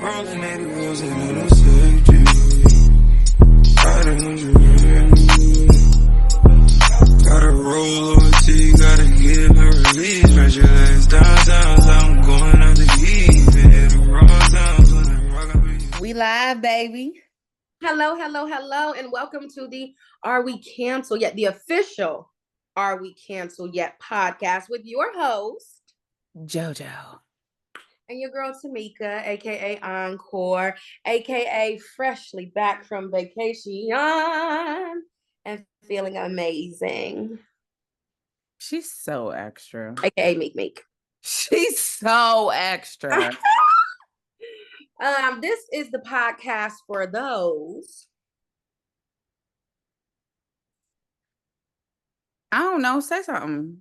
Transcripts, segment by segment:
Rolling 80 wheels in a safety. Gotta roll OT, gotta give her release. Pressure legs down, I'm going out the heat. Hit the raw sounds when I rock up. We live, baby. Hello, and welcome to the Are We Canceled Yet? The official Are We Canceled Yet podcast with your host, JoJo. And your girl, Tamika, aka Encore, aka freshly back from vacation and feeling amazing. She's so extra. Aka Meek. She's so extra. This is the podcast for those. I don't know. Say something.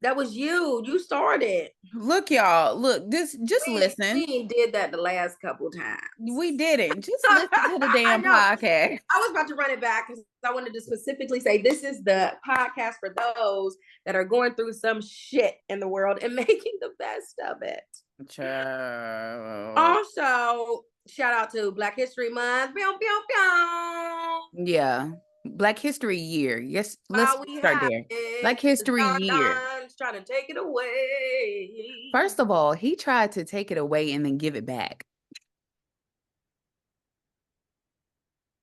That was you. You started. Look, y'all. Look, just listen. We did that the last couple times. We didn't. Just listen to the damn podcast. I was about to run it back because I wanted to specifically say this is the podcast for those that are going through some shit in the world and making the best of it. Child. Also, shout out to Black History Month. Pew, pew, pew. Yeah. Black History Year. Yes, let's start there. Black History Year. Trying to take it away. First of all, he tried to take it away and then give it back.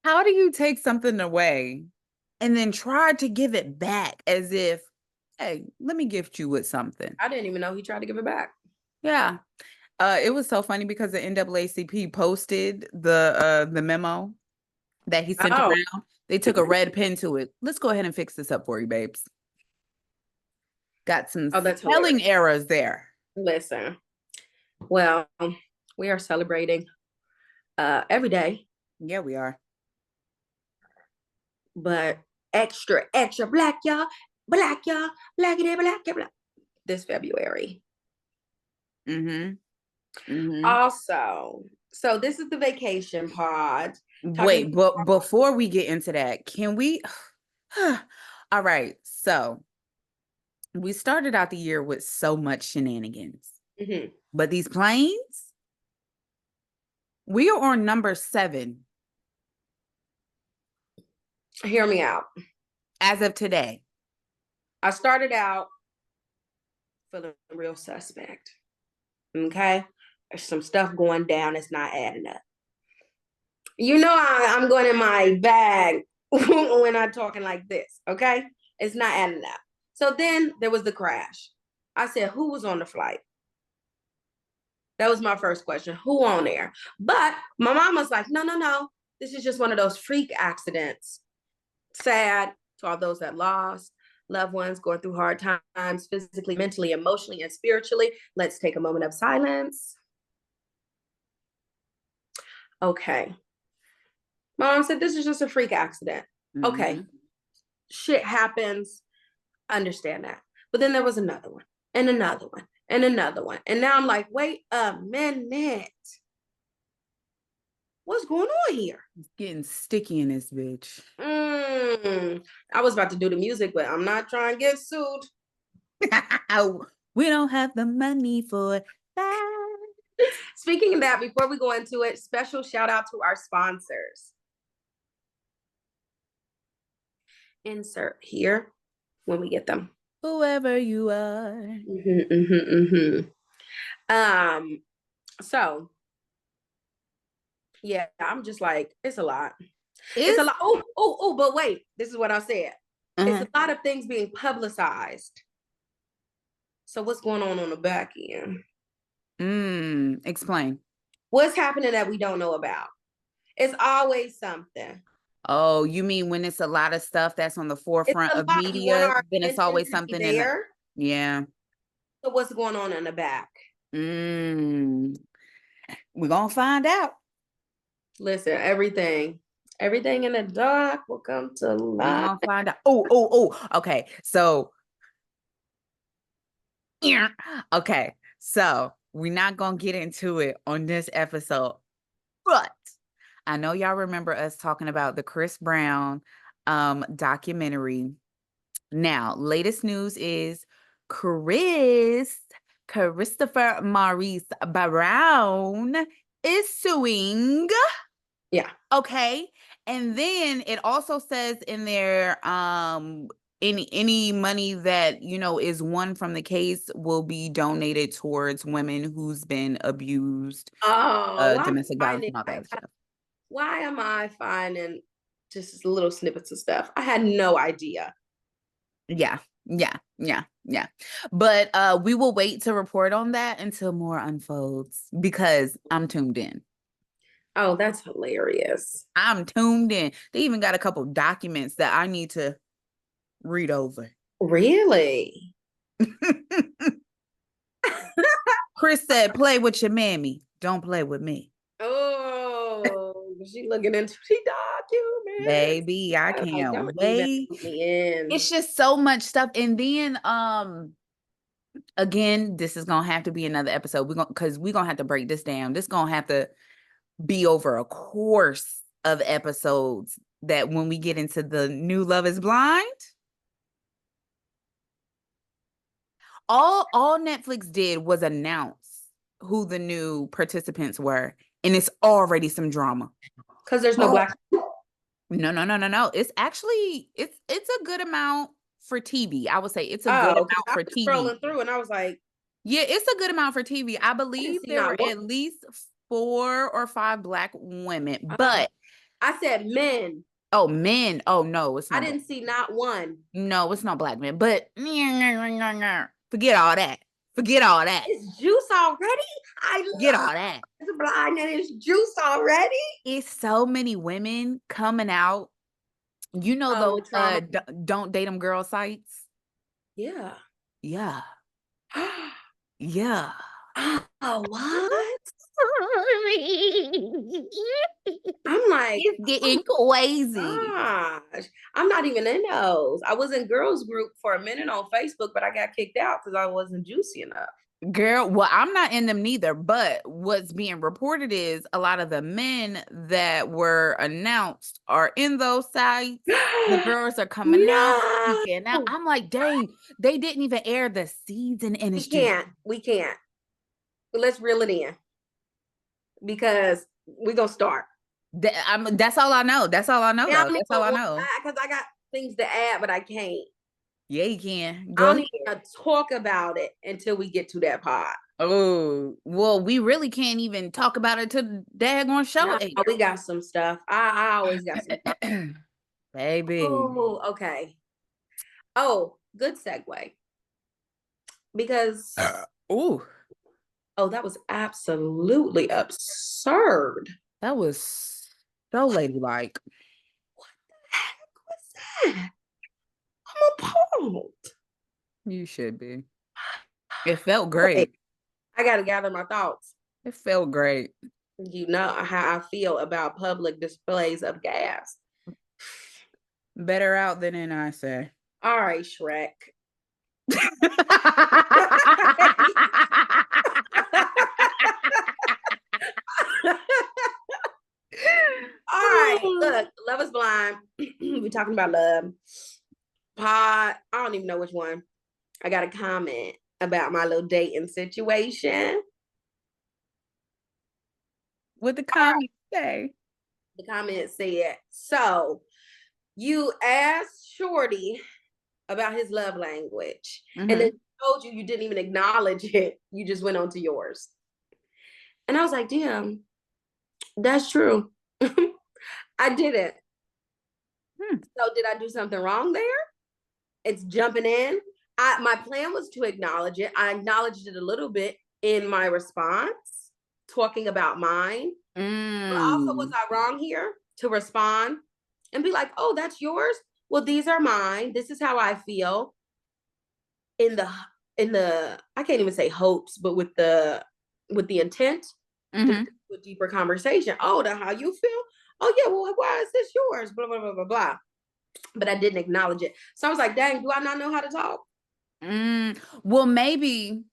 How do you take something away and then try to give it back as if, hey, let me gift you with something? I didn't even know he tried to give it back. Yeah. It was so funny because the NAACP posted the memo that he sent around. They took a red pen to it. Let's go ahead and fix this up for you, babes. Got some spelling errors there. Listen, well, we are celebrating every day. Yeah, we are. But extra black, y'all. Black, y'all. Blackity, black, black. This February. Also, so this is the vacation pod. Wait, but before we get into that, can we? All right, so we started out the year with so much shenanigans, but these planes, we are on number 7. Hear me out. As of today, I started out feeling real suspect. Okay, there's some stuff going down that's not adding up. You know, I'm going in my bag when I'm talking like this, okay? It's not adding up. So then there was the crash. I said, who was on the flight? That was my first question. Who on there? But my mom was like, no. This is just one of those freak accidents. Sad to all those that lost loved ones, going through hard times, physically, mentally, emotionally, and spiritually. Let's take a moment of silence. Okay. Mom said, this is just a freak accident. Okay. Shit happens. Understand that. But then there was another one and another one and another one. And now I'm like, wait a minute. What's going on here? It's getting sticky in this bitch. I was about to do the music, but I'm not trying to get sued. We don't have the money for that. Speaking of that, before we go into it, special shout out to our sponsors. Insert here when we get them. Whoever you are. So yeah, I'm just like, it's a lot. It's a lot. Oh, but wait, this is what I said. It's a lot of things being publicized. So what's going on the back end? Explain. What's happening that we don't know about? It's always something. Oh, you mean when it's a lot of stuff that's on the forefront of media, then it's always something there? Yeah. So what's going on in the back? We're going to find out. Listen, everything in the dark will come to light. We're going to find out. Oh. Okay. So, we're not going to get into it on this episode, but I know y'all remember us talking about the Chris Brown documentary. Now, latest news is Christopher Maurice Brown is suing. Yeah. Okay. And then it also says in there, any money that, you know, is won from the case will be donated towards women who's been abused, domestic violence and all that stuff. Why am I finding just little snippets of stuff? I had no idea. Yeah. But we will wait to report on that until more unfolds because I'm tuned in. Oh, that's hilarious. I'm tuned in. They even got a couple documents that I need to read over. Really? Chris said, play with your mammy. Don't play with me. Oh, she looking into the documents. Baby, I can't wait. It's just so much stuff. And then again, this is gonna have to be another episode. We're gonna have to break this down. This gonna have to be over a course of episodes that when we get into the new Love is Blind. All Netflix did was announce who the new participants were, and it's already some drama. Because there's no black. No. It's actually it's a good amount for TV. I would say it's a good amount for TV. Scrolling through, and I was like, yeah, it's a good amount for TV. I believe there were at least 4 or 5 black women, but I said men. Oh, men. Oh no, it's not. I didn't see not one. No, it's not black men. But forget all that. It's juice already. Forget all that. It's blind and it's juice already. It's so many women coming out. You know those don't date them girl sites. Yeah. Yeah. Oh, what? I'm like, it's getting crazy. Gosh, I'm not even in those. I was in girls group for a minute on Facebook, but I got kicked out because I wasn't juicy enough. Girl, well, I'm not in them neither, but what's being reported is a lot of the men that were announced are in those sites. The girls are coming out, speaking out. I'm like, dang, they didn't even air the season, and we can't. But let's reel it in because we're gonna start. That's all I know. That's all I know. That's all I know. Because I got things to add, but I can't. Yeah, you can. I don't even talk about it until we get to that part. Oh, well, we really can't even talk about it till the daggone show. No, we got some stuff. I always got some stuff. Baby. Oh, okay. Oh, good segue. Because that was absolutely absurd. That was so ladylike. What the heck was that? I'm appalled. You should be. It felt great. I got to gather my thoughts. It felt great. You know how I feel about public displays of gas. Better out than in, I say. All right, Shrek. All right, look, Love is Blind. We're talking about love. Pod, I don't even know which one. I got a comment about my little dating situation. What the comment say? The comment said, so you asked Shorty about his love language, and then told you didn't even acknowledge it. You just went on to yours. And I was like, damn, that's true. I didn't. So did I do something wrong there? It's jumping in. My plan was to acknowledge it. I acknowledged it a little bit in my response, talking about mine. But also, was I wrong here to respond and be like, oh, that's yours? Well, these are mine. This is how I feel. In the I can't even say hopes, but with the intent to do a deeper conversation. Oh, how you feel? Oh yeah, well, why is this yours? Blah blah blah blah blah. But I didn't acknowledge it. So I was like, dang, do I not know how to talk? Well, maybe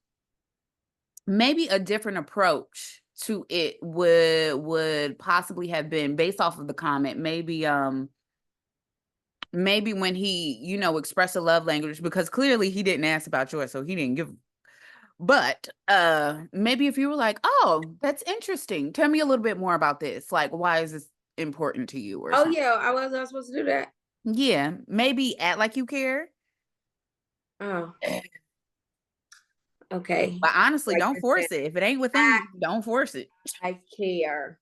a different approach to it would possibly have been based off of the comment. Maybe when he, expressed a love language, because clearly he didn't ask about yours, so he didn't give But maybe if you were like, oh, that's interesting. Tell me a little bit more about this. Like, why is this important to you or Oh, something? yeah, I was not supposed to do that. Yeah, maybe act like you care. Oh, okay. But honestly, Write don't this force down. it. If it ain't within you, don't force it. I care.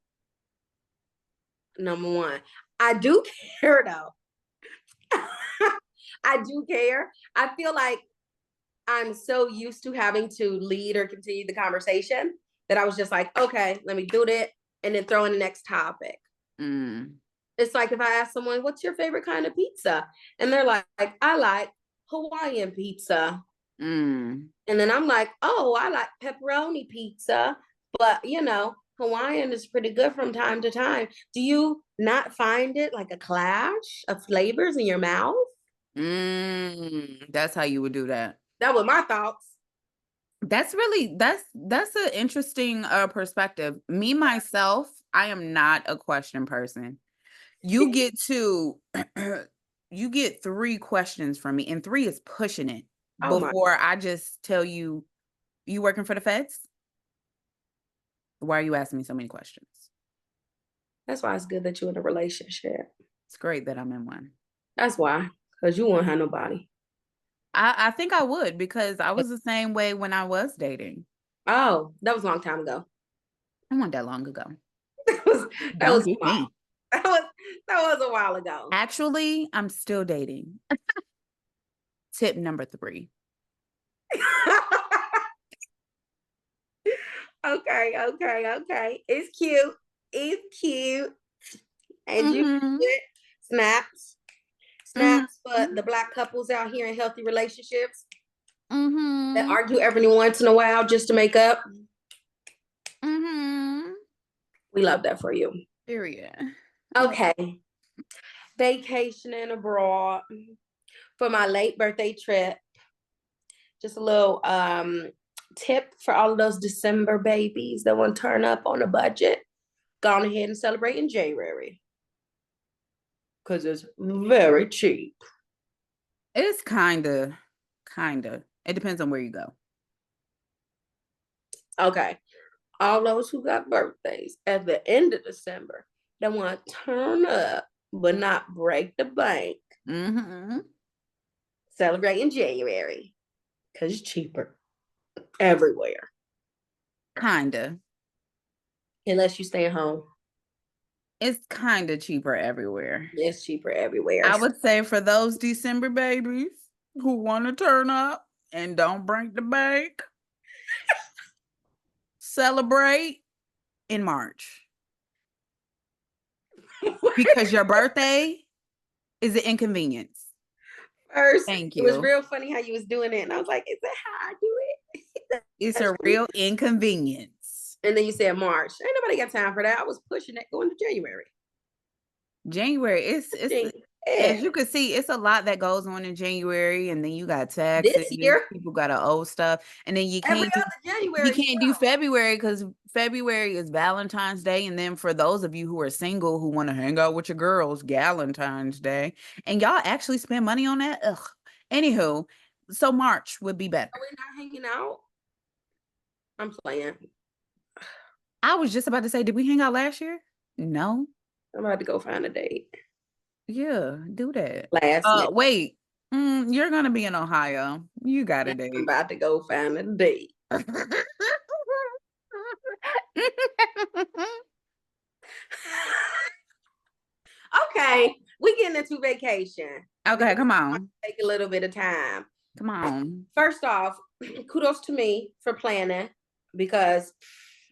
Number one. I do care, though. I do care. I feel like I'm so used to having to lead or continue the conversation that I was just like, okay, let me do that and then throw in the next topic. It's like if I ask someone, what's your favorite kind of pizza? And they're like, I like Hawaiian pizza. And then I'm like, oh, I like pepperoni pizza. But, Hawaiian is pretty good from time to time. Do you not find it like a clash of flavors in your mouth? That's how you would do that. That was my thoughts. That's an interesting perspective. Me, myself, I am not a question person. You get you get 3 questions from me, and 3 is pushing it before I just tell you, you working for the feds? Why are you asking me so many questions? That's why it's good that you're in a relationship. It's great that I'm in one. That's why, because you won't have nobody. I think I would, because I was the same way when I was dating. Oh, that was a long time ago. I wasn't that long ago. That was me. That was a while ago. Actually, I'm still dating. Tip number 3. Okay. It's cute. And you snaps for the Black couples out here in healthy relationships that argue every once in a while just to make up. We love that for you. Period. Okay. Vacationing abroad for my late birthday trip. Just a little tip for all of those December babies that want to turn up on a budget. Go on ahead and celebrate in January. Because it's very cheap. It's kind of. It depends on where you go. Okay. All those who got birthdays at the end of December that want to turn up but not break the bank. Celebrate in January. Because it's cheaper everywhere. Kinda. Unless you stay at home. It's kind of cheaper everywhere. It's cheaper everywhere. I would say for those December babies who want to turn up and don't break the bank, celebrate in March. Because your birthday is an inconvenience. First, thank you. It was real funny how you was doing it. And I was like, is that how I do it? It's a real inconvenience. And then you said March. Ain't nobody got time for that. I was pushing that going to January. It's as you can see, it's a lot that goes on in January, and then you got taxes. This year, people got to owe stuff, and then you can't do February because February is Valentine's Day, and then for those of you who are single who want to hang out with your girls, Galentine's Day, and y'all actually spend money on that. Ugh. Anywho, so March would be better. Are we not hanging out? I'm playing. I was just about to say, did we hang out last year? No. I'm about to go find a date. Yeah, do that. Wait. You're gonna be in Ohio. You got a date. I'm about to go find a date. Okay, we getting into vacation. Okay, come on. Take a little bit of time. Come on. First off, kudos to me for planning because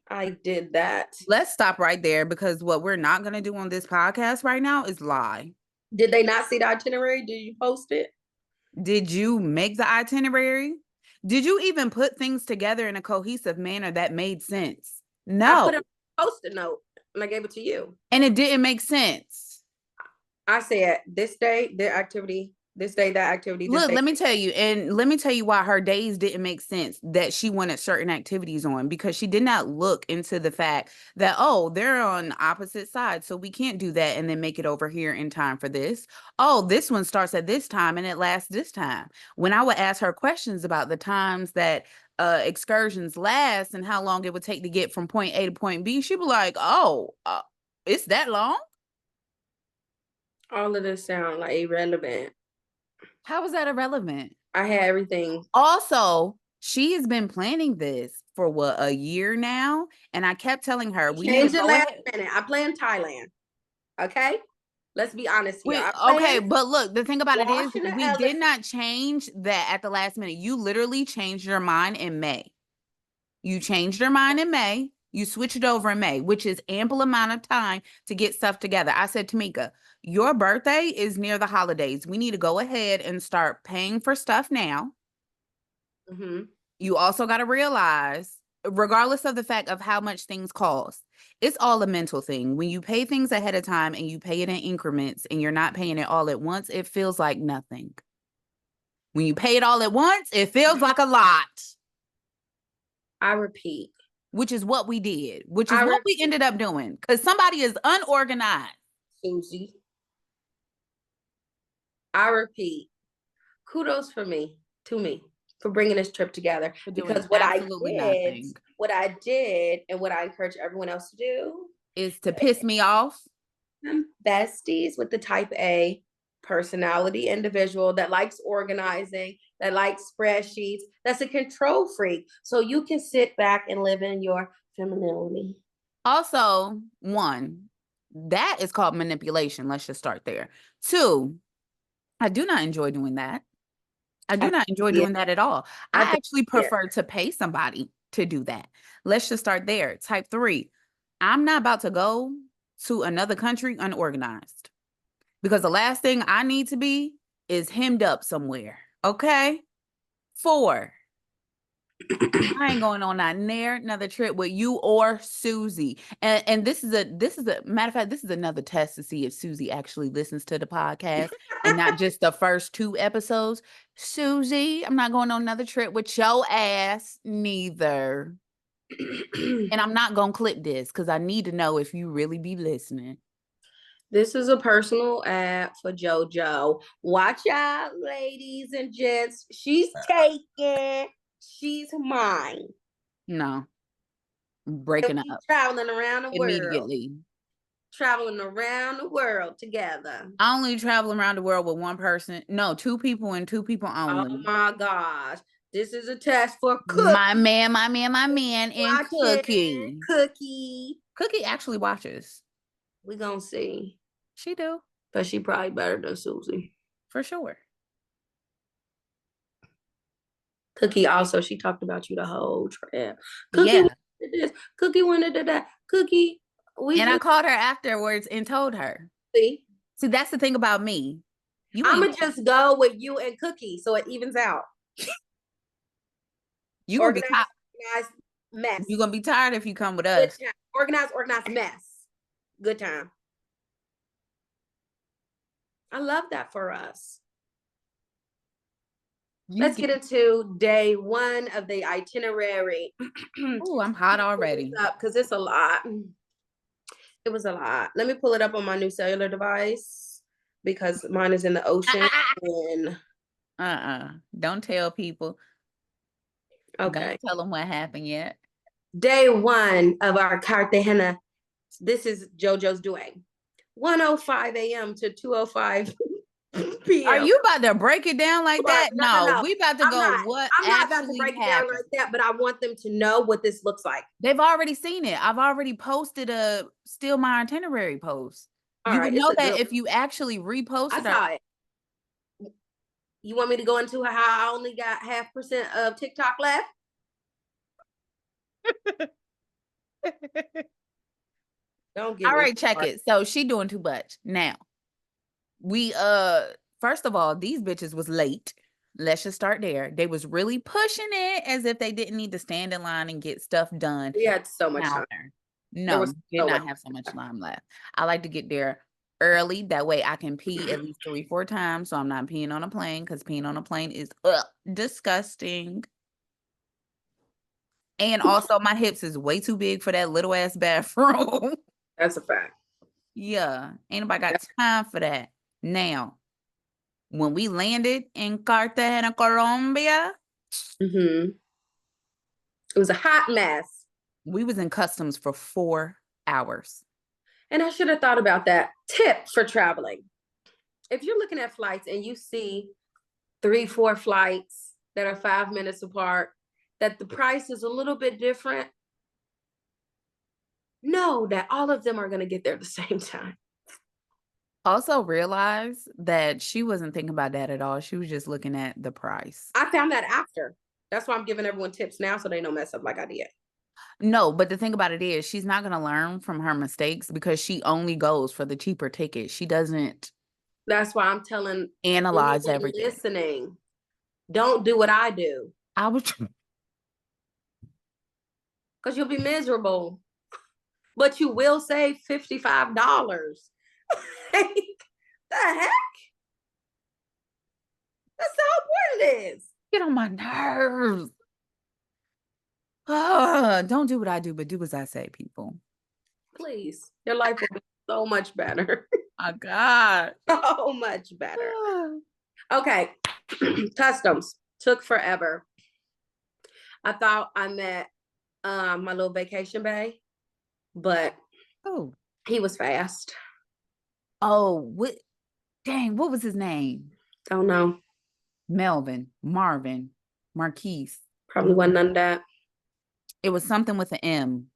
I did that. Let's stop right there because what we're not going to do on this podcast right now is lie. Did they not see the itinerary? Did you post it? Did you make the itinerary? Did you even put things together in a cohesive manner that made sense? No. I put a post-it note and I gave it to you. And it didn't make sense. I said this day, their activity. This day, that activity. Look, let me tell you why her days didn't make sense that she wanted certain activities on, because she did not look into the fact that, oh, they're on opposite sides, so we can't do that and then make it over here in time for this. Oh, this one starts at this time and it lasts this time. When I would ask her questions about the times that excursions last and how long it would take to get from point A to point B, she'd be like, oh, it's that long? All of this sound like irrelevant. How is that irrelevant? I had everything. Also, she has been planning this for what, a year now? And I kept telling her, we need Change to it go last ahead. minute. I planned Thailand. Okay? Let's be honest here. Okay, but look, the thing about it is Washington we did Elephant. not change that at the last minute. You literally changed your mind in May. You changed your mind in May. You switched it over in May, which is ample amount of time to get stuff together. I said, Tamika, your birthday is near the holidays. We need to go ahead and start paying for stuff now. Mm-hmm. You also got to realize, regardless of the fact of how much things cost, it's all a mental thing. When you pay things ahead of time and you pay it in increments and you're not paying it all at once, it feels like nothing. When you pay it all at once, it feels like a lot. I repeat. Which is what we did, which is what we ended up doing, because somebody is unorganized. Susie. I repeat. Kudos to me, for bringing this trip together. Because what I did, and what I encourage everyone else to do is to piss me off. I'm besties with the type A personality individual that likes organizing, that likes spreadsheets, that's a control freak. So you can sit back and live in your femininity. Also, one, that is called manipulation. Let's just start there. Two, I do not enjoy doing that. I do not enjoy doing that at all. I actually prefer to pay somebody to do that. Let's just start there. Type 3, I'm not about to go to another country unorganized, because the last thing I need to be is hemmed up somewhere. Okay. 4, I ain't going on another trip with you or Susie. And this is a matter of fact, this is another test to see if Susie actually listens to the podcast and not just the first 2 episodes. Susie, I'm not going on another trip with your ass neither. And I'm not going to clip this because I need to know if you really be listening. This is a personal ad for JoJo. Watch out, ladies and gents. She's taken. She's mine. No. Breaking up. Traveling around the immediately. world. Traveling around the world together. I only travel around the world with one person. No, 2 people and 2 people only. Oh my gosh. This is a test for Cookie. My man, and Cookie. Cookie actually watches. We gonna see. She do. But she probably better than Susie. For sure. Cookie also, she talked about you the whole trip. Cookie wanted this. Cookie wanted that. Cookie. I called her afterwards and told her. See, that's the thing about me. I'm going to just go with you and Cookie so it evens out. You're going to be tired. Mess. You're going to be tired if you come with us. Organized mess. Good time. I love that for us. Let's get into day 1 of the itinerary. Oh, I'm hot already. Because it's a lot. It was a lot. Let me pull it up on my new cellular device because mine is in the ocean. Don't tell people. Okay. Don't tell them what happened yet. Day 1 of our Cartegena. This is JoJo's doing. 1:05 a.m. to 2:05 p.m. Are you about to break it down like that? No, we about to go. What I'm not about to break it down like that, but I want them to know what this looks like. They've already seen it. I've already posted a Steal My Itinerary post. You would know that if you actually reposted it. I saw it. You want me to go into how I only got 0.5% of TikTok left? Don't get all right, check it. So she doing too much. Now, we first of all, these bitches was late. Let's just start there. They was really pushing it as if they didn't need to stand in line and get stuff done. We had so much time. No, did not have so much time left. I like to get there early. That way I can pee at least 3-4 times. So I'm not peeing on a plane, because peeing on a plane is disgusting. And also my hips is way too big for that little ass bathroom. That's a fact. Yeah. Ain't nobody got time for that. Now, when we landed in Cartagena, Colombia, It was a hot mess. We was in customs for 4 hours. And I should have thought about that. Tip for traveling. If you're looking at flights and you see 3-4 flights that are 5 minutes apart, that the price is a little bit different, know that all of them are going to get there at the same time. Also realize that she wasn't thinking about that at all. She was just looking at the price. I found that after. That's why I'm giving everyone tips now so they don't mess up like I did. No, but the thing about it is she's not going to learn from her mistakes because she only goes for the cheaper ticket. She doesn't. That's why I'm telling analyze everything. Listening. Don't do what I do. I was because you'll be miserable. But you will save $55. Like, the heck? That's how important it is. Get on my nerves. Don't do what I do, but do as I say, people. Please. Your life will be so much better. My God. So much better. Okay. Customs. Took forever. I thought I met my little vacation bae, but he was fast. Oh, what? Dang, what was his name? Don't know. Melvin, Marvin, Marquise. Probably wasn't none of that. It was something with an M.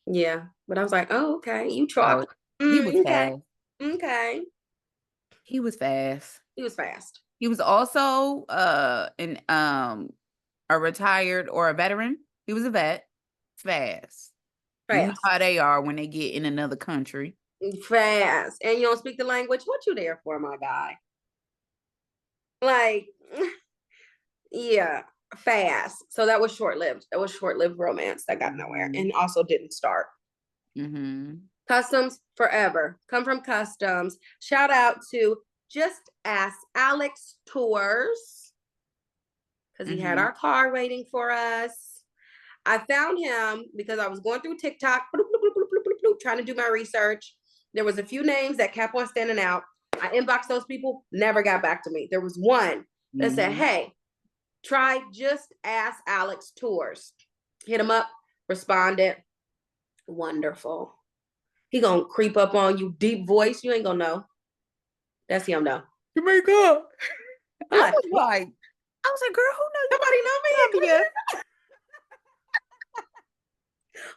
Yeah, but I was like, oh, okay. You tried. He was fast. Okay. He was fast. He was fast. He was also a retired or a veteran. He was a vet. Fast. You know how they are when they get in another country. Fast. And you don't speak the language. What you there for, my guy? Like, yeah, fast. So that was short-lived. That was short-lived romance that got nowhere and also didn't start. Customs forever. Come from Customs. Shout out to Just Ask Alex Tours because he had our car waiting for us. I found him because I was going through TikTok, trying to do my research. There was a few names that kept on standing out. I inboxed those people, never got back to me. There was one that said, hey, try Just Ask Alex Tours. Hit him up, responded. Wonderful. He gonna creep up on you, deep voice. You ain't gonna know. That's him though. Oh my God. I was like, girl, who knows? Nobody know me here.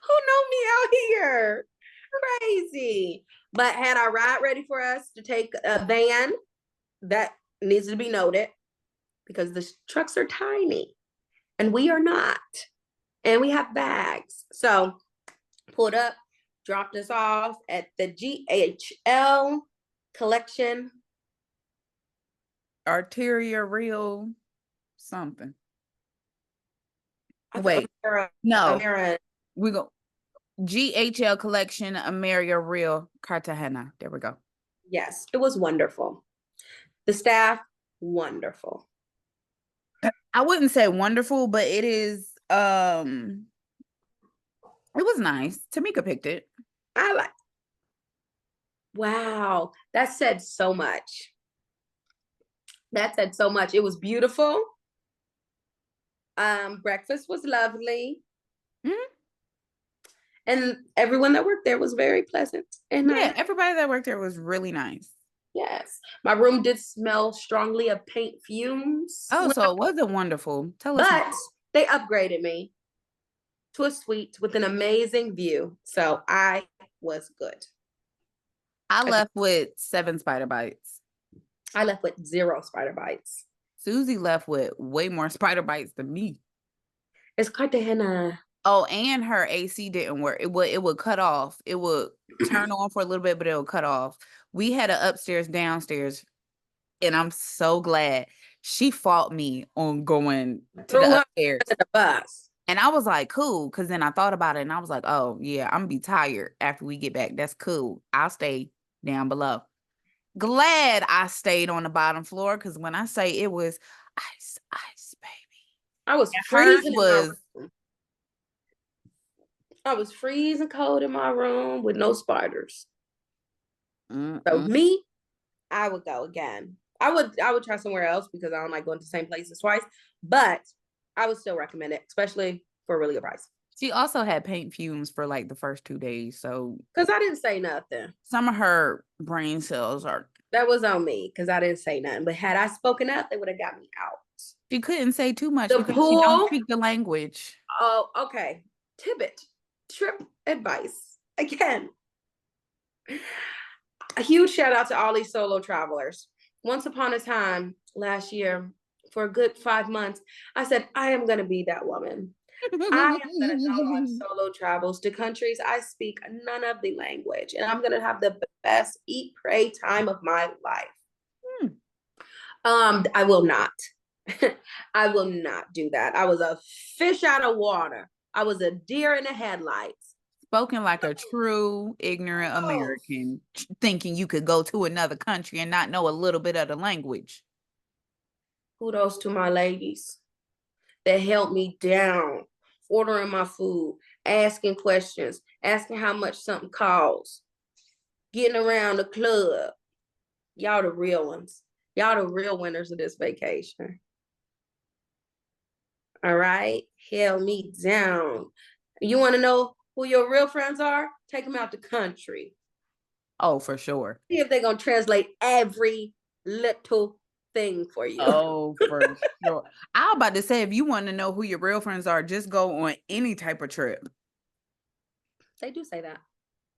Who know me out here? Crazy. But had our ride ready for us to take a van. That needs to be noted because the trucks are tiny and we are not. And we have bags. So pulled up, dropped us off at the GHL collection. Arteria Real something. Wait, no. We go GHL collection, America Real Cartegena. There we go. Yes, it was wonderful. The staff, wonderful. I wouldn't say wonderful, but it is it was nice. Tamika picked it. Wow, that said so much. That said so much. It was beautiful. Breakfast was lovely. And everyone that worked there was very pleasant. And yeah, everybody that worked there was really nice. Yes. My room did smell strongly of paint fumes. Oh, so it wasn't wonderful. Tell us. But they upgraded me to a suite with an amazing view. So I was good. I left with 7 spider bites. I left with 0 spider bites. Susie left with way more spider bites than me. It's Cartegena. Oh, and her AC didn't work. It would cut off. It would turn on for a little bit, but it would cut off. We had an upstairs, downstairs, and I'm so glad she fought me on going to the upstairs. To the bus. And I was like, cool, because then I thought about it, and I was like, oh, yeah, I'm going to be tired after we get back. That's cool. I'll stay down below. Glad I stayed on the bottom floor, because when I say it was ice, baby. I was freezing. I was freezing cold in my room with no spiders. So me, I would go again. I would try somewhere else because I don't like going to the same places twice. But I would still recommend it, especially for a really good price. She also had paint fumes for like the first 2 days. So, because I didn't say nothing. Some of her brain cells are. That was on me because I didn't say nothing. But had I spoken up, they would have got me out. She couldn't say too much because she don't speak the language. Oh, okay. Trip advice. Again, a huge shout out to all these solo travelers. Once upon a time, last year, for a good 5 months, I said, I am going to be that woman. I am going to go on solo travels to countries I speak none of the language, and I'm going to have the best eat, pray time of my life. I will not. I will not do that. I was a fish out of water. I was a deer in the headlights. Spoken like a true ignorant American, thinking you could go to another country and not know a little bit of the language. Kudos to my ladies that held me down, ordering my food, asking questions, asking how much something costs, getting around the club. Y'all the real ones. Y'all the real winners of this vacation. All right? Held me down. You want to know who your real friends are? Take them out the country. Oh, for sure. See if they're going to translate every little thing for you. Oh, for sure. I was about to say, if you want to know who your real friends are, just go on any type of trip. They do say that.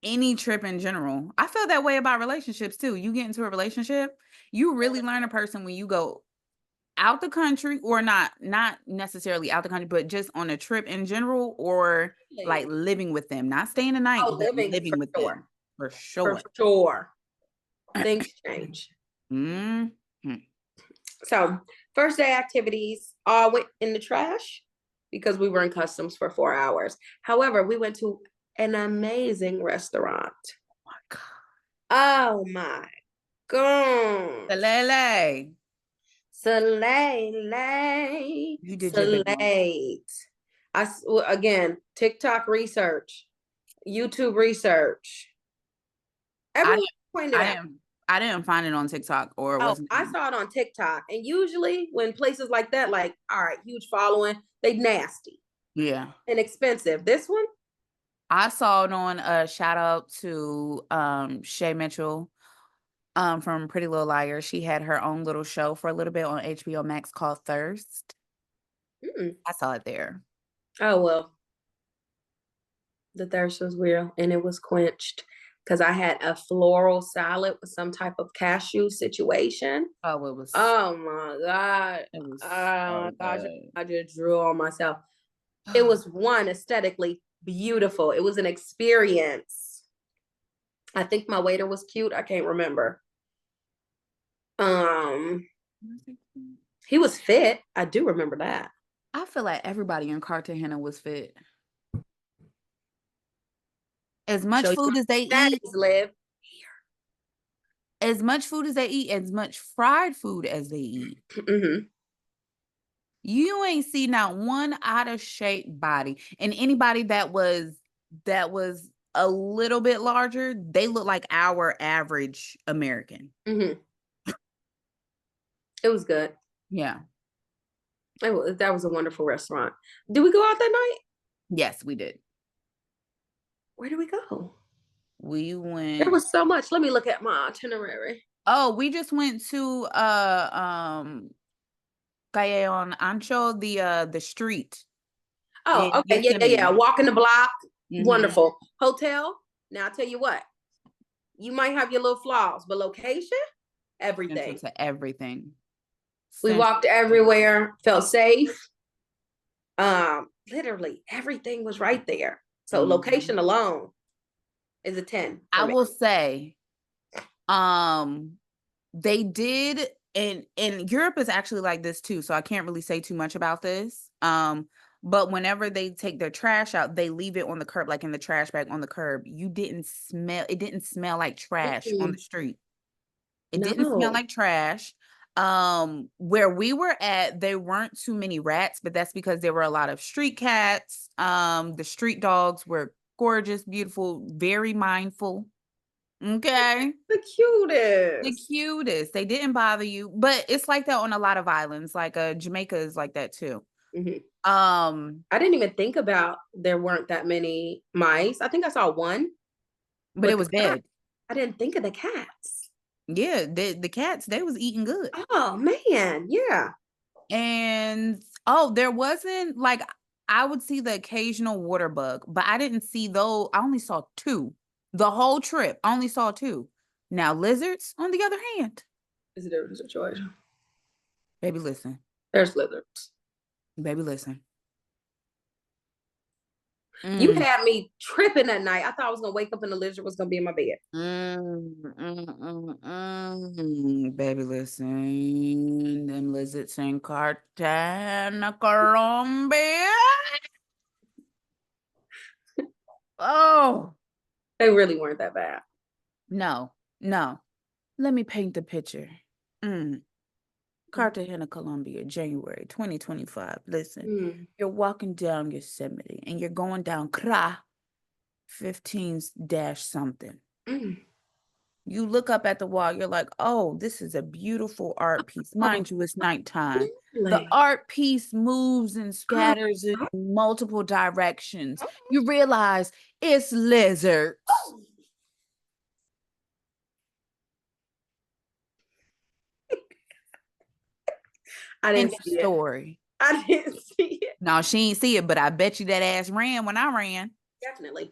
Any trip in general. I feel that way about relationships too. You get into a relationship, you really learn a person when you go out the country, or not necessarily out the country, but just on a trip in general, or like living with them, not staying the night, but living with them. For sure. For sure. Things change. Mm-hmm. So, first day activities all went in the trash because we were in customs for 4 hours. However, we went to an amazing restaurant. Oh my God. Soleil. You did your big one. Again, TikTok research, YouTube research. Everyone pointed out. I didn't find it on TikTok, or I saw it on TikTok. And usually when places like that, like, all right, huge following, they nasty. Yeah. And expensive. This one? I saw it on a shout out to Shay Mitchell from Pretty Little Liars. She had her own little show for a little bit on HBO Max called Thirst. I saw it there. Oh, well. The thirst was real and it was quenched because I had a floral salad with some type of cashew situation. Oh, it was. Oh my God. It was. Oh my gosh. I just drew on myself. It was aesthetically beautiful. It was an experience. I think my waiter was cute. I can't remember. He was fit. I do remember that. I feel like everybody in Cartegena was fit. As much food as they eat, live here. As much food as they eat, as much fried food as they eat. You ain't see not one out of shape body. And anybody that was a little bit larger, they look like our average American. It was good. Yeah. That was a wonderful restaurant. Did we go out that night? Yes, we did. Where did we go? We went. There was so much. Let me look at my itinerary. Oh, we just went to Calle on Ancho, the street. Oh, okay. Yeah. Walking the block. Wonderful. Hotel. Now, I'll tell you what. You might have your little flaws, but location, everything. To everything. We walked everywhere, felt safe. Literally, everything was right there. So location alone is a 10. I will say, they did, and Europe is actually like this too, so I can't really say too much about this. But whenever they take their trash out, they leave it on the curb, like in the trash bag on the curb. It didn't smell like trash on the street. It didn't smell like trash. Where we were at, there weren't too many rats, but that's because there were a lot of street cats. The street dogs were gorgeous, beautiful, very mindful. Okay. The cutest. They didn't bother you, but it's like that on a lot of islands. Like Jamaica is like that too. I didn't even think about there weren't that many mice. I think I saw one, but it was dead. I didn't think of the cats. Yeah, the cats, they was eating good. Oh man, yeah. And there wasn't, like, I would see the occasional water bug, but I didn't see those. I only saw 2 the whole trip. I only saw 2. Now lizards, on the other hand, Is there a choice? baby, listen. There's lizards. Baby, listen. You had me tripping that night. I thought I was gonna wake up and the lizard was gonna be in my bed. Baby, listen. Them lizards in Cartegena, Colombia. Oh, they really weren't that bad. No. Let me paint the picture. Cartagena, Colombia, January 2025. Listen, you're walking down Yosemite and you're going down CRA 15-something. You look up at the wall, you're like, oh, this is a beautiful art piece. Mind you, it's nighttime. The art piece moves and scatters in multiple directions. You realize it's lizards. I didn't see story. I didn't see it. No, she ain't see it, but I bet you that ass ran when I ran. Definitely.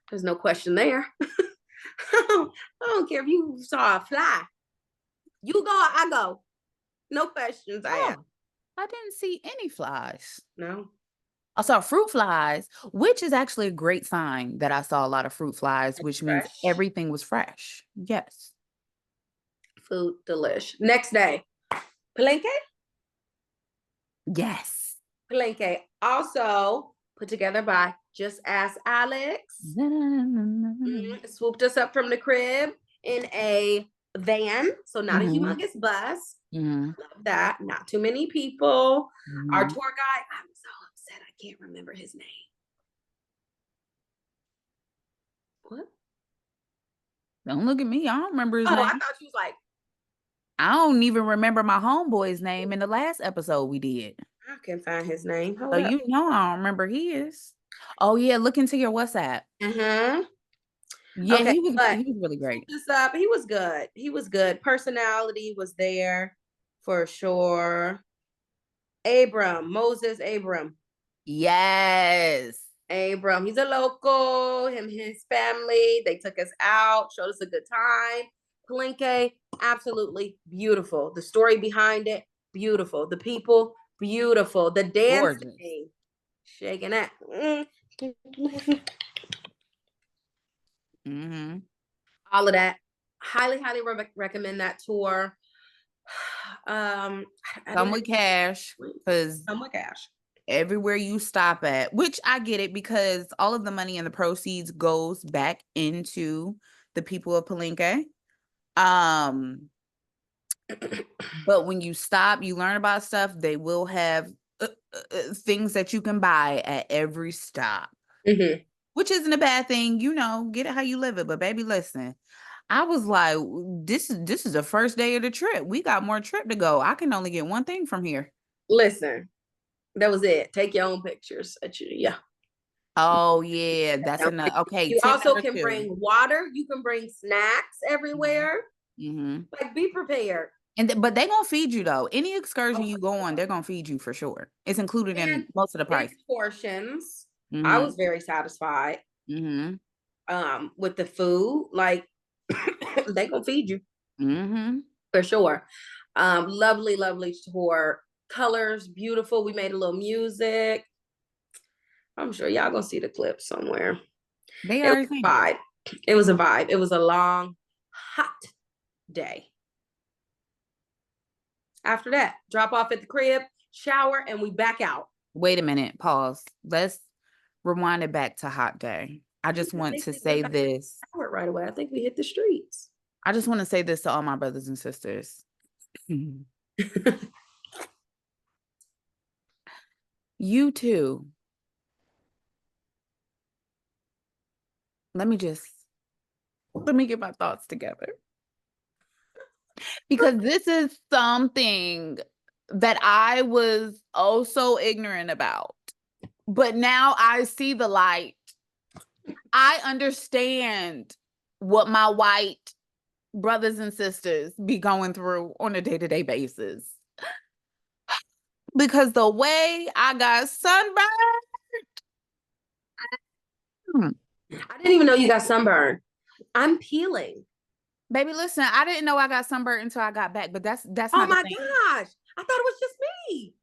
There's no question there. I don't care if you saw a fly. You go, I go. No questions asked. I didn't see any flies. No. I saw fruit flies, which is actually a great sign that I saw a lot of fruit flies, which means everything was fresh. Yes. Food delish. Next day. Palenque? Yes. Palenque. Also put together by Just Ask Alex. Swooped us up from the crib in a van. So not a humongous bus. Love that. Not too many people. Our tour guide, I'm so upset I can't remember his name. What? Don't look at me. I don't remember his name. I thought you was like, I don't even remember my homeboy's name in the last episode we did. I can find his name. So you know I don't remember his. Oh yeah, look into your WhatsApp. Yeah, okay, he was really great. He was good. He was good. Personality was there for sure. Moses Abram. Yes. Abram. He's a local. Him, his family. They took us out, showed us a good time. Palenque, absolutely beautiful. The story behind it, beautiful. The people, beautiful. The dancing, shaking that. All of that. Highly, highly recommend that tour. Come with cash, because everywhere you stop at, which I get it, because all of the money and the proceeds goes back into the people of Palenque. But when you stop, you learn about stuff. They will have things that you can buy at every stop, which isn't a bad thing. You know, get it how you live it. But baby, listen, I was like, this is the first day of the trip. We got more trip to go. I can only get one thing from here. Listen, that was it. Take your own pictures. Yeah. Oh yeah, that's enough. Okay. You also can bring water. You can bring snacks everywhere. Like, be prepared. But they're gonna feed you though. Any excursion you go on, they're gonna feed you for sure. It's included in most of the price. Portions. I was very satisfied. With the food, like they gonna feed you for sure. Lovely, lovely tour. Colors, beautiful. We made a little music. I'm sure y'all gonna see the clip somewhere. It was a vibe. It was a vibe. It was a long, hot day. After that, drop off at the crib, shower, and we back out. Wait a minute, pause. Let's rewind it back to hot day. I just want to say this. Right away. I think we hit the streets. I just want to say this to all my brothers and sisters. You too. Let me get my thoughts together. Because this is something that I was so ignorant about. But now I see the light. I understand what my white brothers and sisters be going through on a day-to-day basis. Because the way I got sunburned. I didn't even know you got sunburned. I'm peeling. Baby, listen, I didn't know I got sunburned until I got back, but that's Oh not my the thing. gosh. I thought it was just me.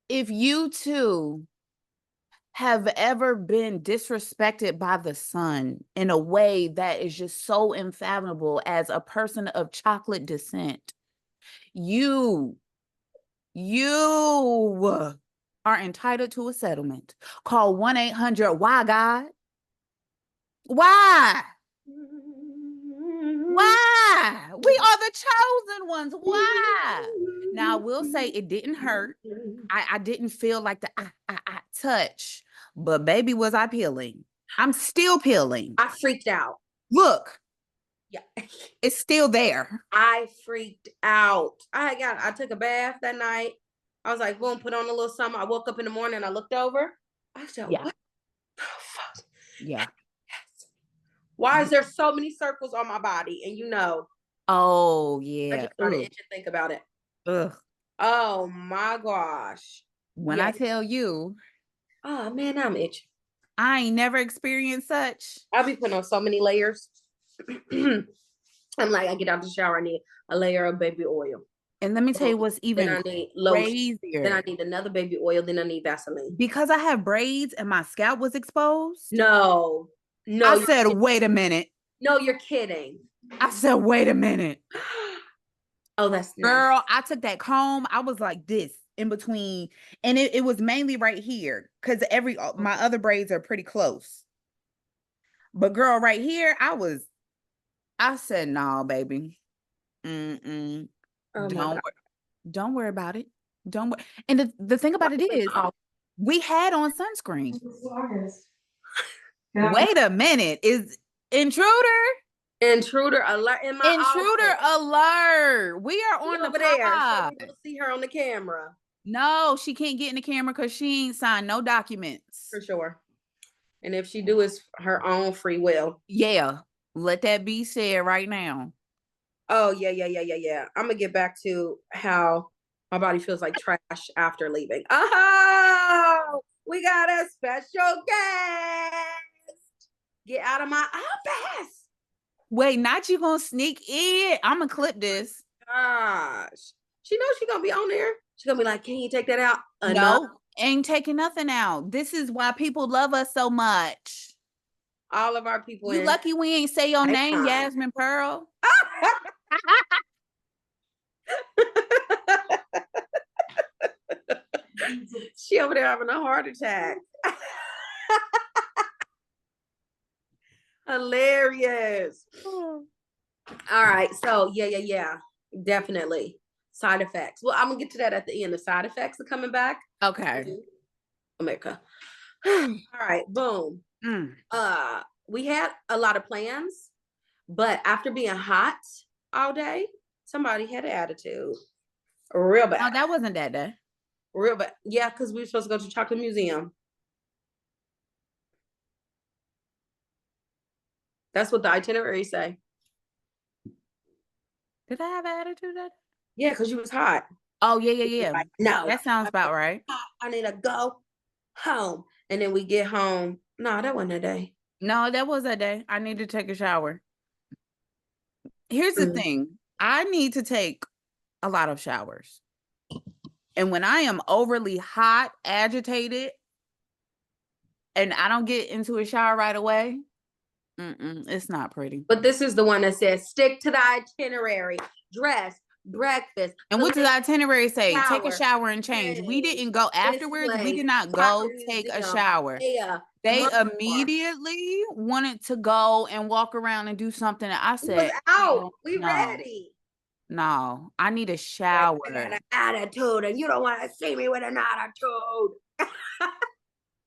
If you too have ever been disrespected by the sun in a way that is just so unfathomable as a person of chocolate descent, you are entitled to a settlement. Call 1-800 why God? Why? Why? We are the chosen ones. Why? Now, I will say it didn't hurt. I didn't feel like the touch, but baby, was I peeling. I'm still peeling. I freaked out. Look. Yeah. It's still there. I freaked out. I took a bath that night. I was like, boom, put on a little something. I woke up in the morning, I looked over. I said, Yeah. what the fuck? Yeah. Why is there so many circles on my body? And you know. Oh, yeah. I just started itching to think about it. Ugh. Oh my gosh. When I tell you. Oh man, I'm itching. I ain't never experienced such. I'll be putting on so many layers. I'm like, I get out the shower, I need a layer of baby oil. And let me tell you what's even crazier. Then I need another baby oil. Then I need Vaseline. Because I have braids and my scalp was exposed. No. I said, wait a minute. No, you're kidding. I said, wait a minute. Oh, that's nice. Girl, I took that comb. I was like this in between. And it was mainly right here. Because my other braids are pretty close. But girl, right here, I said, no, baby. Oh don't worry about it. Don't worry. And the thing about it is, we had on sunscreen. Wait a minute. Is intruder alert in my intruder office. Alert. We are on over there. So we don't see her on the camera. No, she can't get in the camera because she ain't signed no documents. For sure. And if she do, it's her own free will. Yeah. Let that be said right now. Oh, yeah. I'm going to get back to how my body feels like trash after leaving. Oh, we got a special guest. Get out of my office. Wait, not you going to sneak in? I'm going to clip this. Gosh. She knows she's going to be on there. She's going to be like, can you take that out? No, ain't taking nothing out. This is why people love us so much. All of our people. You lucky we ain't say your name, Yasmin Pearl. She over there having a heart attack. Hilarious. All right. So yeah. Definitely. Side effects. Well, I'm gonna get to that at the end. The side effects are coming back. Okay. America. All right, boom. We had a lot of plans, but after being hot all day, somebody had an attitude. Real bad. Oh, that wasn't that day. Real bad. Yeah, because we were supposed to go to Chocolate Museum. That's what the itinerary say. Did I have an attitude that? Yeah, because you was hot. Oh, yeah. Like, no. That sounds about right. I need to go home. And then we get home. No, that wasn't that day. No, that was that day. I need to take a shower. Here's the thing. I need to take a lot of showers. And when I am overly hot, agitated, and I don't get into a shower right away, it's not pretty. But this is the one that says, stick to the itinerary, dress, breakfast. And what does the itinerary say? Shower, take a shower and change. We didn't go afterwards. We did not go take a shower. Yeah. They immediately wanted to go and walk around and do something. I said, we was out. We ready. No, I need a shower. I got an attitude, and you don't want to see me with an attitude.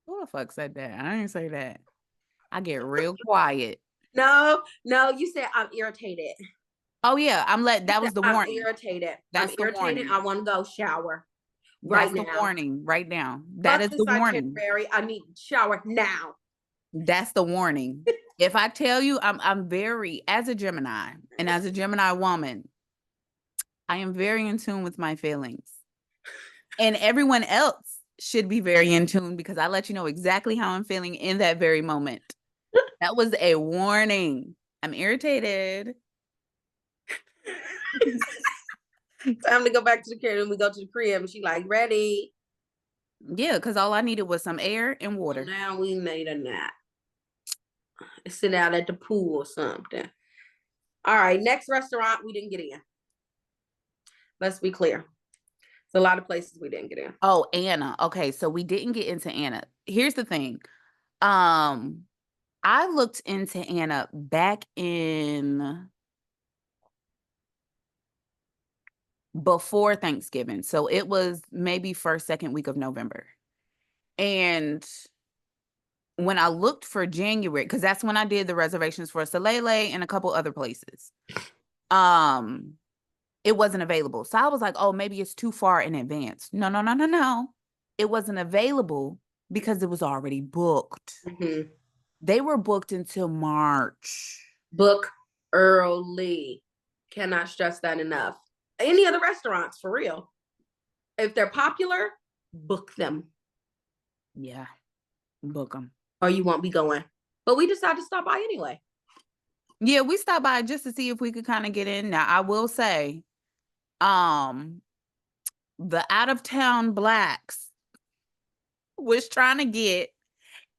Who the fuck said that? I didn't say that. I get real quiet. No, you said I'm irritated. Oh yeah, that was the warning. I'm irritated. That's I'm irritated. I want to go shower. Right That's now. the warning right now. Fuck That is this the warning. itinerary. I need to shower now. That's the warning. If I tell you, I'm very, as a Gemini and as a Gemini woman, I am very in tune with my feelings. And everyone else should be very in tune because I let you know exactly how I'm feeling in that very moment. That was a warning. I'm irritated. Time to go back to the crib. And we go to the crib and she like, ready. Yeah, because all I needed was some air and water. Well, now we made a nap. Sit out at the pool or something. All right, next restaurant we didn't get in. Let's be clear. There's a lot of places we didn't get in. Oh, Anna. Okay, so we didn't get into Anna. Here's the thing. I looked into Anna back in before Thanksgiving. So it was maybe first, second week of November. And when I looked for January, because that's when I did the reservations for Salele and a couple other places, it wasn't available. So I was like, oh, maybe it's too far in advance. No. It wasn't available because it was already booked. Mm-hmm. They were booked until March. Book early. Cannot stress that enough. Any other restaurants, for real. If they're popular, book them. Yeah, book them. Or you won't be going. But we decided to stop by anyway. Yeah, we stopped by just to see if we could kind of get in. Now, I will say, the out-of-town blacks was trying to get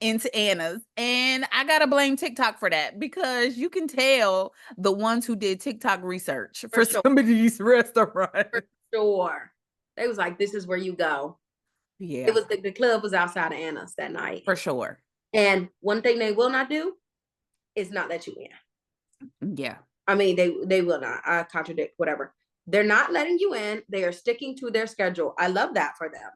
into Anna's, and I gotta blame TikTok for that because you can tell the ones who did TikTok research for sure. some of these restaurants. For sure. They was like, this is where you go. Yeah. It was the club was outside of Anna's that night. For sure. And one thing they will not do is not let you in. Yeah. I mean, they will not. I contradict, whatever. They're not letting you in. They are sticking to their schedule. I love that for them.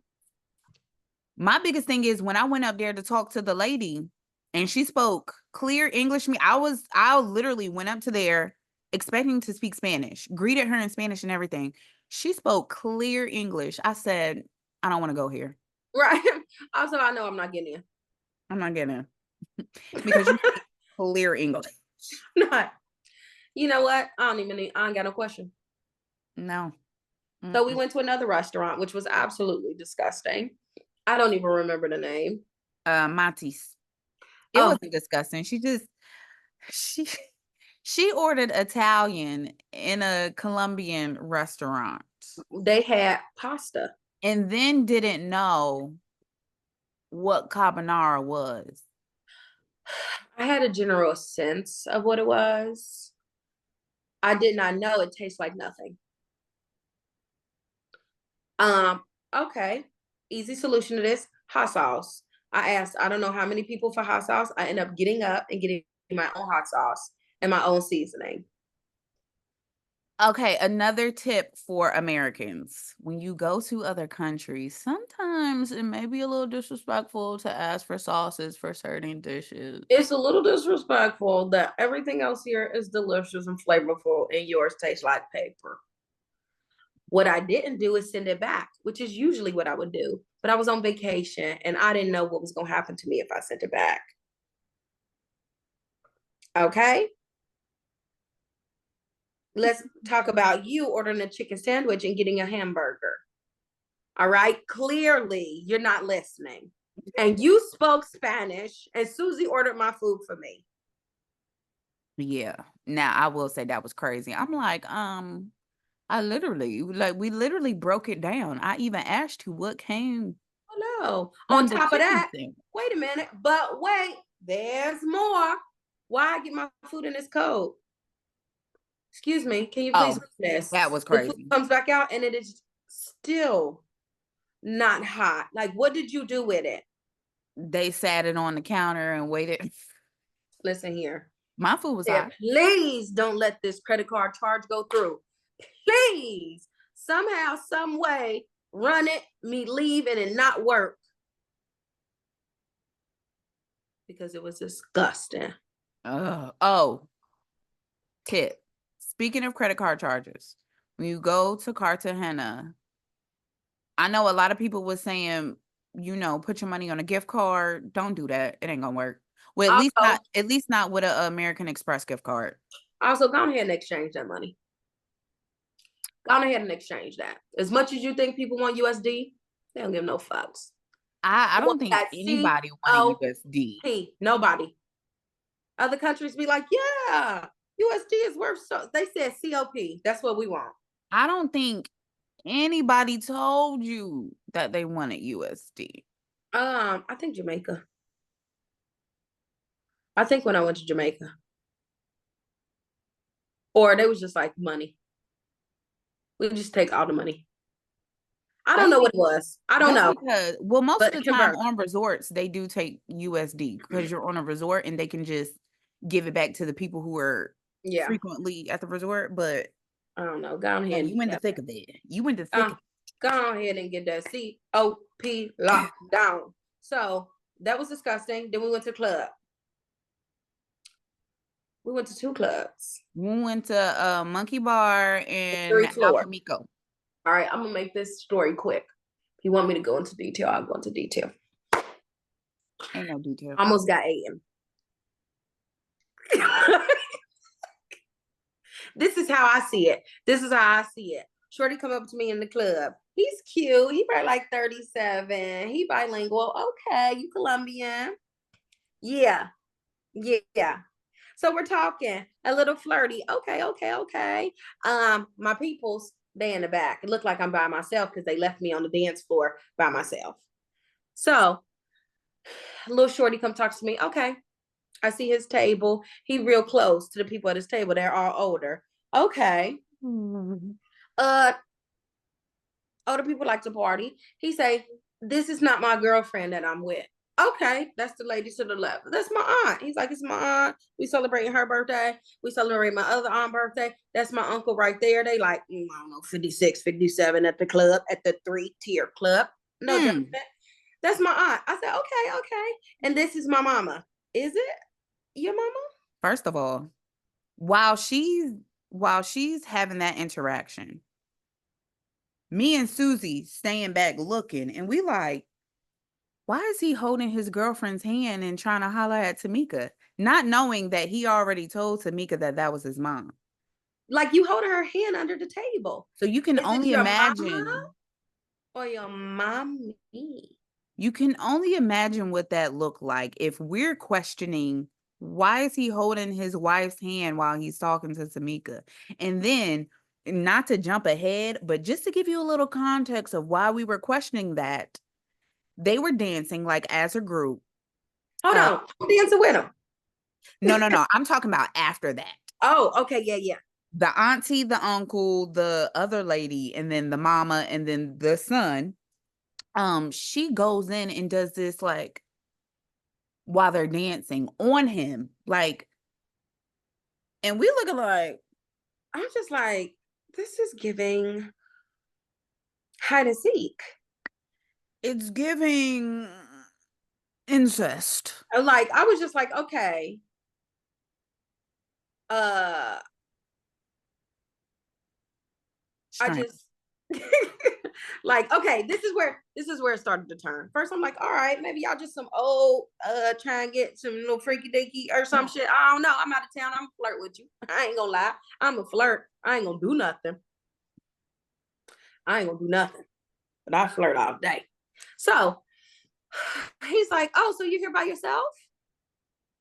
My biggest thing is when I went up there to talk to the lady and she spoke clear English, I literally went up to there expecting to speak Spanish, greeted her in Spanish and everything. She spoke clear English. I said, I don't want to go here. Right. Also, I know I'm not getting in. I'm not getting in. Because you speak clear English. Not. You know what? I ain't got no question. No. Mm-mm. So we went to another restaurant, which was absolutely disgusting. I don't even remember the name. Matis. It wasn't disgusting. She ordered Italian in a Colombian restaurant. They had pasta. And then didn't know what carbonara was. I had a general sense of what it was. I did not know it tastes like nothing. Okay. Easy solution to this, hot sauce. I asked, I don't know how many people for hot sauce. I end up getting up and getting my own hot sauce and my own seasoning. Okay, another tip for Americans. When you go to other countries, sometimes it may be a little disrespectful to ask for sauces for certain dishes. It's a little disrespectful that everything else here is delicious and flavorful and yours tastes like paper. What I didn't do is send it back, which is usually what I would do. But I was on vacation and I didn't know what was going to happen to me if I sent it back. Okay? Let's talk about you ordering a chicken sandwich and getting a hamburger. All right? Clearly, you're not listening. And you spoke Spanish and Susie ordered my food for me. Yeah. Now, I will say that was crazy. I'm like, we literally broke it down. I even asked you what came. Oh, no. On top of that, wait a minute. But wait, there's more. Why I get my food in this cold? Excuse me. Can you please read this? That was crazy. The food comes back out and it is still not hot. Like, what did you do with it? They sat it on the counter and waited. Listen here. My food was hot. Please don't let this credit card charge go through. Please, somehow, some way, run it, me leave, and it not work. Because it was disgusting. Tip. Speaking of credit card charges, when you go to Cartegena, I know a lot of people was saying, put your money on a gift card. Don't do that. It ain't gonna work. Well, at least not with an American Express gift card. Also, go ahead and exchange that money. Go ahead and exchange that. As much as you think people want USD, they don't give no fucks. I don't think anybody wants USD. Nobody. Other countries be like, yeah, USD is worth so. They said COP. That's what we want. I don't think anybody told you that they wanted USD. I think Jamaica. I think when I went to Jamaica. Or they was just like money. We just take all the money. I don't know what it was. I don't know. Because, well, most of the time on resorts, they do take USD because you're on a resort and they can just give it back to the people who are frequently at the resort. But I don't know. Go ahead. You went to thick of it. You went to thick of it. Go ahead and get that COP locked down. So that was disgusting. Then we went to the club. We went to 2 clubs. We went to Monkey Bar and Alchemico. All right, I'm gonna make this story quick. If you want me to go into detail, I'll go into detail. Ain't no detail. Almost got AM. This is how I see it. Shorty come up to me in the club. He's cute. He probably like 37. He bilingual. Okay, you Colombian. Yeah. So we're talking a little flirty. Okay. My peoples, they in the back. It looked like I'm by myself because they left me on the dance floor by myself. So little shorty come talk to me. Okay. I see his table. He real close to the people at his table. They're all older. Okay. Older people like to party. He say, this is not my girlfriend that I'm with. Okay, that's the lady to the left. That's my aunt. He's like, it's my aunt. We celebrating her birthday. We celebrate my other aunt's birthday. That's my uncle right there. They like, I don't know, 56, 57 at the club, at the 3-tier club. No judgment. That's my aunt. I said, okay. And this is my mama. Is it your mama? First of all, while she's having that interaction, me and Susie staying back looking, and we like, why is he holding his girlfriend's hand and trying to holler at Tamika, not knowing that he already told Tamika that was his mom? Like, you holding her hand under the table. So you can only imagine. Or your mommy. You can only imagine what that looked like if we're questioning, why is he holding his wife's hand while he's talking to Tamika? And then, not to jump ahead, but just to give you a little context of why we were questioning that, they were dancing like as a group. Hold on. I'm dancing with them. No. I'm talking about after that. Oh, okay. Yeah. The auntie, the uncle, the other lady, and then the mama, and then the son. She goes in and does this like while they're dancing on him. Like, and we looking like, I'm just like, this is giving hide and seek. It's giving incest. Like, I was just like, okay. I just like, okay, this is where it started to turn. First, I'm like, all right, maybe y'all just some old try and get some little freaky dicky or some shit. I don't know. I'm out of town. I'm gonna flirt with you. I ain't gonna lie. I'm a flirt. I ain't gonna do nothing. But I flirt all day. So he's like, oh, so you're here by yourself?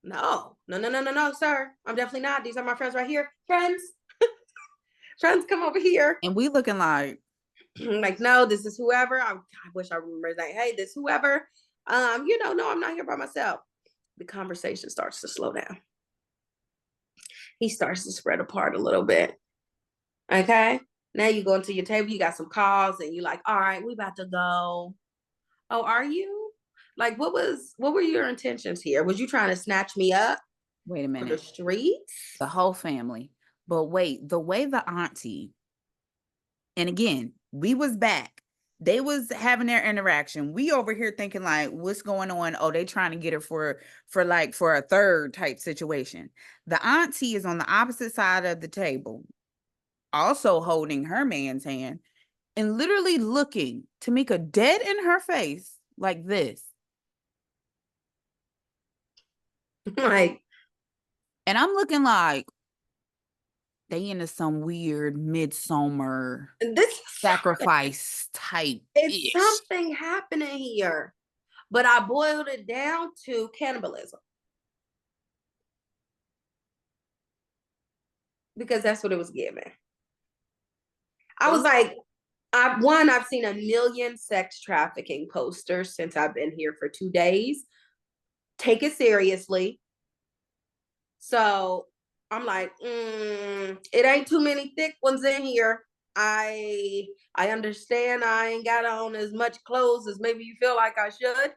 No, sir. I'm definitely not. These are my friends right here. Friends, come over here. And we looking like no, this is whoever. I wish I remember his name. Hey, this whoever. No, I'm not here by myself. The conversation starts to slow down. He starts to spread apart a little bit. Okay. Now you go into your table, you got some calls, and you're like, all right, we about to go. Oh, are you? Like, what were your intentions here? Was you trying to snatch me up? Wait a minute. For the streets? The whole family. But wait, the way the auntie, and again, we was back. They was having their interaction. We over here thinking like, what's going on? Oh, they trying to get her for a third type situation. The auntie is on the opposite side of the table, also holding her man's hand. and literally looking Tamika dead in her face like this. Like, and I'm looking like they into some weird midsummer this sacrifice type. It's something happening here. But I boiled it down to cannibalism. Because that's what it was giving. I was like, I've seen a million sex trafficking posters since I've been here for 2 days. Take it seriously. So I'm like, it ain't too many thick ones in here. I understand I ain't got on as much clothes as maybe you feel like I should.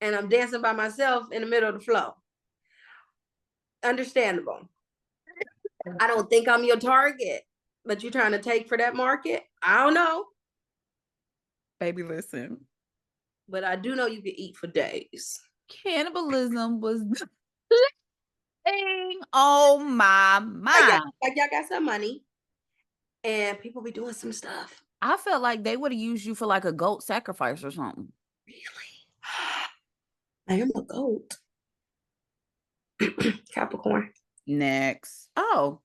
And I'm dancing by myself in the middle of the floor. Understandable. I don't think I'm your target, but you're trying to take for that market. I don't know. Baby, listen. But I do know you can eat for days. Cannibalism was the thing. Oh my. Like y'all got some money and people be doing some stuff. I felt like they would have used you for like a goat sacrifice or something. Really? I am a goat. Capricorn. Next. Oh.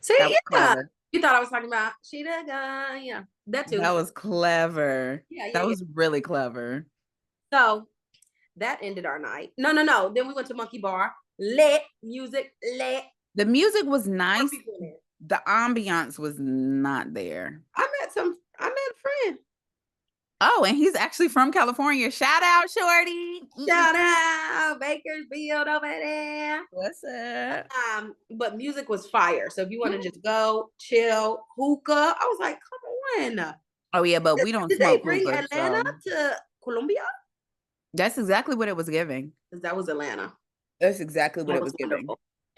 See, yeah. Clever. You thought I was talking about she the guy. Yeah. That too. That was clever. Yeah. That was really clever. So that ended our night. No. Then we went to Monkey Bar. Lit music, lit. The music was nice. The ambiance was not there. I met a friend. Oh, and he's actually from California. Shout out, Shorty. Shout out, Bakersfield over there. What's up? But music was fire. So if you want to just go chill, hookah, I was like, come on. Oh yeah, but we don't Did smoke they bring hookah, Atlanta to Colombia? That's exactly what it was giving. Because that was Atlanta. That's exactly what it was giving.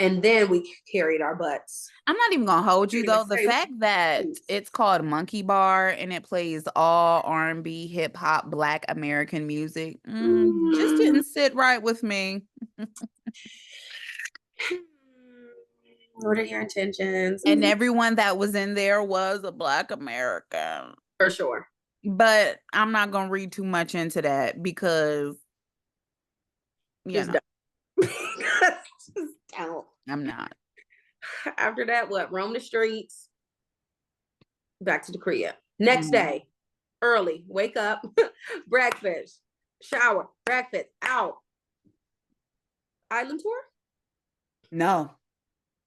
And then we carried our butts. I'm not even gonna hold you though. The fact that it's called Monkey Bar and it plays all R&B, hip hop, Black American music just didn't sit right with me. What are your intentions? And everyone that was in there was a Black American. For sure. But I'm not gonna read too much into that because you know. Just don't. I'm not. After that, roam the streets, back to the crib. Next day, early, wake up, breakfast, shower, breakfast, out. Island tour? No.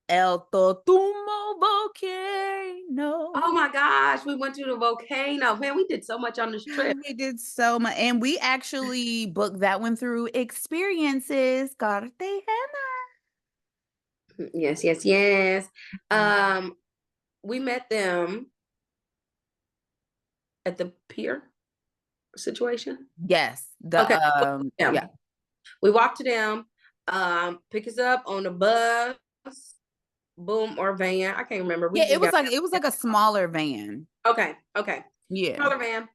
El Totumo volcano. Oh my gosh, we went to the volcano. Man, we did so much on this trip. We did so much. And we actually booked that one through Experiences Cartegena. Yes. We met them at the pier situation. Yes. Yeah. We walked to them, pick us up on the bus, boom, or van. I can't remember. It was like a smaller van. Okay. Yeah. Smaller van.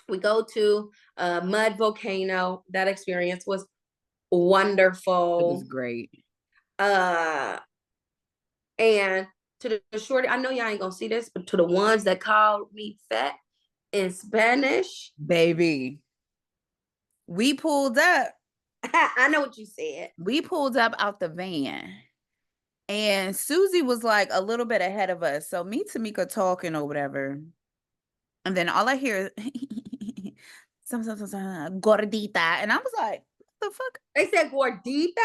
We go to Mud Volcano. That experience was wonderful. It was great. And to the shorty, I know y'all ain't gonna see this, but to the ones that called me fat in Spanish, baby, we pulled up. I know what you said. We pulled up out the van, and Susie was like a little bit ahead of us. So me, Tamika talking or whatever, and then all I hear is some gordita, and I was like, "What the fuck?" They said gordita.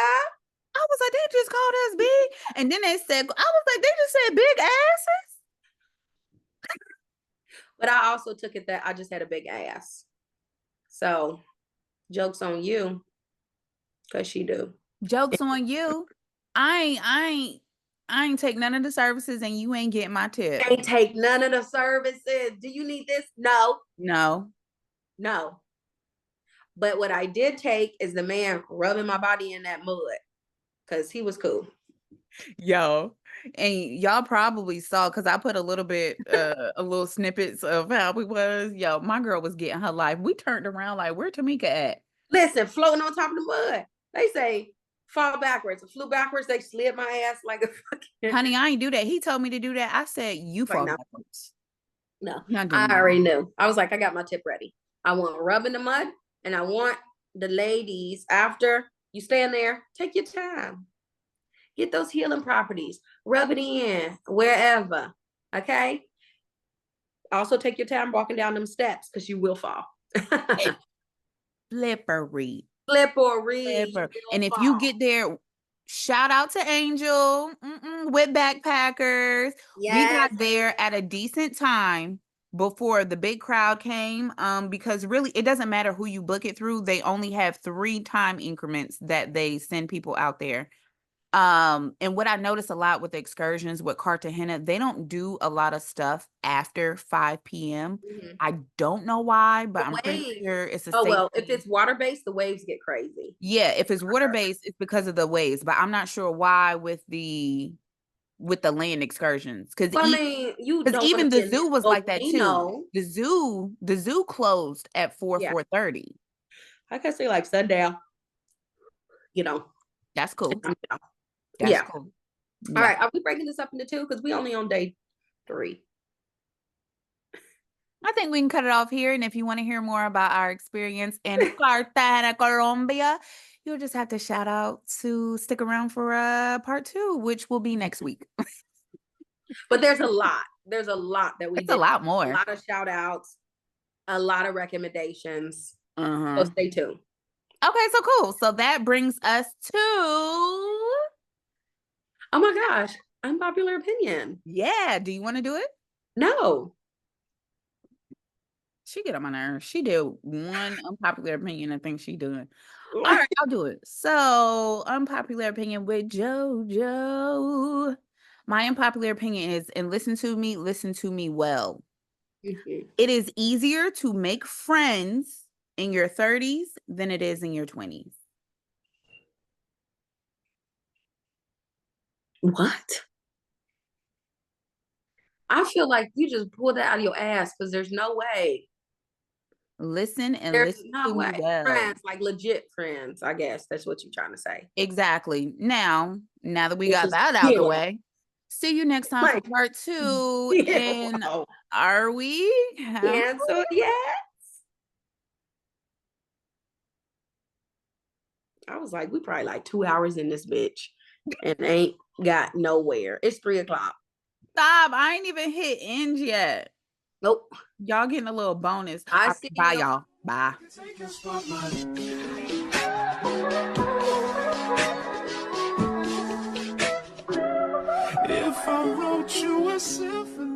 I was like, they just called us big. And then they said, I was like, they just said big asses. But I also took it that I just had a big ass. So, joke's on you. Because she do. Joke's on you. I ain't take none of the services and you ain't getting my tip. Ain't take none of the services. Do you need this? No. But what I did take is the man rubbing my body in that mud. Because he was cool. Yo, and y'all probably saw because I put a little snippets of how we was. Yo, my girl was getting her life. We turned around like, where Tamika at? Listen, floating on top of the mud. They say fall backwards. I flew backwards. They slid my ass like a fucking. Honey, I ain't do that. He told me to do that. I said, you fall backwards. No, Not doing I that. already knew. I was like, I got my tip ready. I want rub in the mud, and I want the ladies, after you stand there, take your time. Get those healing properties. Rub it in wherever. Okay? Also take your time walking down them steps because you will fall. Slippery. And if you get there, shout out to Angel with Backpackers. Yes. We got there at a decent time before the big crowd came, because really it doesn't matter who you book it through. They only have 3 time increments that they send people out there. And what I notice a lot with the excursions with Cartagena, they don't do a lot of stuff after 5 p.m. I don't know why, but I'm pretty sure it's a if it's water-based, the waves get crazy. Yeah, if it's water-based, it's because of the waves, but I'm not sure why with the land excursions. Because even the zoo was like that too. The zoo closed at 4:30. I can say like sundown. That's cool. That's cool. All right, are we breaking this up into 2? Because we only on day 3. I think we can cut it off here. And if you want to hear more about our experience in Cartagena, Colombia, you'll just have to stick around for part 2, which will be next week. But there's a lot. There's a lot that we did. A lot more. A lot of shout outs, a lot of recommendations. So stay tuned. Okay, so cool. So that brings us to... Oh my gosh. Unpopular opinion. Yeah. Do you want to do it? No. She get on my nerves. She did one unpopular opinion. I think she doing. All right, I'll do it. So, unpopular opinion with JoJo. My unpopular opinion is, and listen to me well. It is easier to make friends in your 30s than it is in your 20s. What? I feel like you just pulled that out of your ass because there's no way. Listen to me well. Friends, like legit friends, I guess. That's what you're trying to say. Exactly. Now that we got that out the way, see you next time for part 2. And are we canceled yet? I was like, we probably like 2 hours in this bitch and ain't got nowhere. It's 3:00. Stop. I ain't even hit end yet. Nope. Y'all getting a little bonus. Bye, y'all. Bye. If I wrote you a symphony.